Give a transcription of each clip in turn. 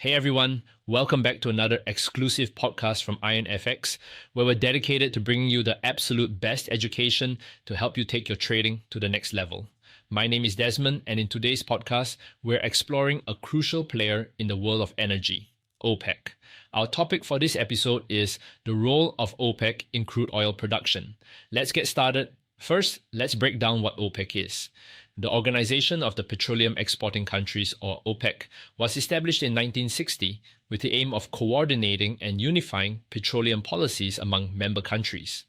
Hey everyone, welcome back to another exclusive podcast from IronFX, where we're dedicated to bringing you the absolute best education to help you take your trading to the next level. My name is Desmond, and in today's podcast, we're exploring a crucial player in the world of energy, OPEC. Our topic for this episode is the role of OPEC in crude oil production. Let's get started. First, let's break down what OPEC is. The Organization of the Petroleum Exporting Countries, or OPEC, was established in 1960 with the aim of coordinating and unifying petroleum policies among member countries.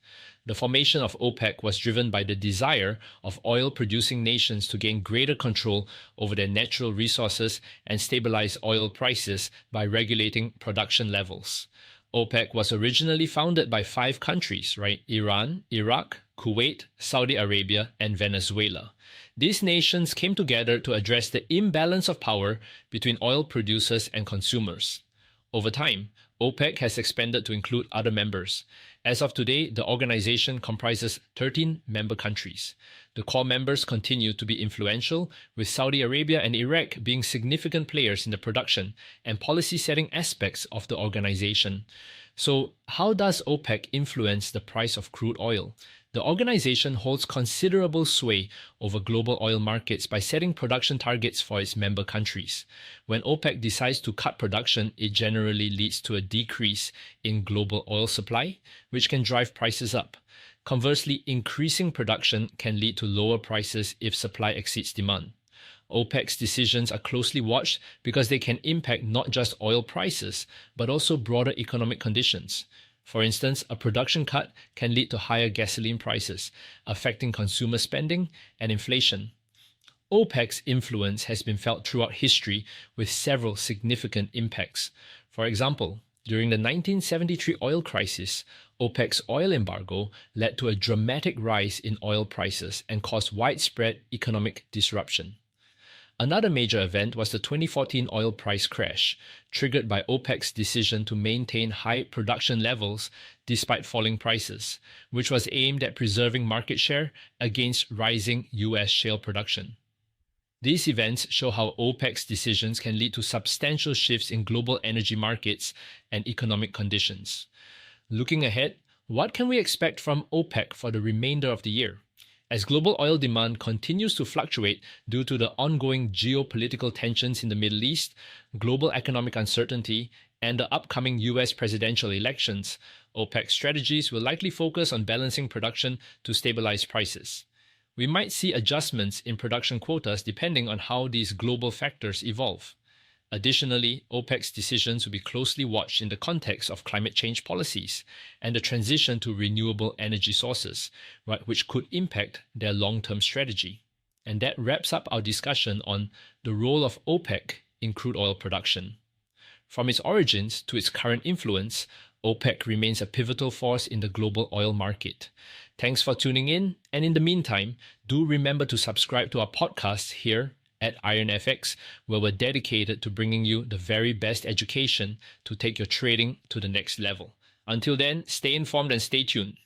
The formation of OPEC was driven by the desire of oil-producing nations to gain greater control over their natural resources and stabilize oil prices by regulating production levels. OPEC was originally founded by 5 countries, right? Iran, Iraq, Kuwait, Saudi Arabia, and Venezuela. These nations came together to address the imbalance of power between oil producers and consumers. Over time, OPEC has expanded to include other members. As of today, the organization comprises 13 member countries. The core members continue to be influential, with Saudi Arabia and Iraq being significant players in the production and policy-setting aspects of the organization. So, how does OPEC influence the price of crude oil? The organization holds considerable sway over global oil markets by setting production targets for its member countries. When OPEC decides to cut production, it generally leads to a decrease in global oil supply, which can drive prices up. Conversely, increasing production can lead to lower prices if supply exceeds demand. OPEC's decisions are closely watched because they can impact not just oil prices, but also broader economic conditions. For instance, a production cut can lead to higher gasoline prices, affecting consumer spending and inflation. OPEC's influence has been felt throughout history with several significant impacts. For example, during the 1973 oil crisis, OPEC's oil embargo led to a dramatic rise in oil prices and caused widespread economic disruption. Another major event was the 2014 oil price crash, triggered by OPEC's decision to maintain high production levels despite falling prices, which was aimed at preserving market share against rising US shale production. These events show how OPEC's decisions can lead to substantial shifts in global energy markets and economic conditions. Looking ahead, what can we expect from OPEC for the remainder of the year? As global oil demand continues to fluctuate due to the ongoing geopolitical tensions in the Middle East, global economic uncertainty, and the upcoming US presidential elections, OPEC's strategies will likely focus on balancing production to stabilize prices. We might see adjustments in production quotas depending on how these global factors evolve. Additionally, OPEC's decisions will be closely watched in the context of climate change policies and the transition to renewable energy sources, which could impact their long-term strategy. And that wraps up our discussion on the role of OPEC in crude oil production. From its origins to its current influence, OPEC remains a pivotal force in the global oil market. Thanks for tuning in, and in the meantime, do remember to subscribe to our podcast here at IronFX, where we're dedicated to bringing you the very best education to take your trading to the next level. Until then, stay informed and stay tuned.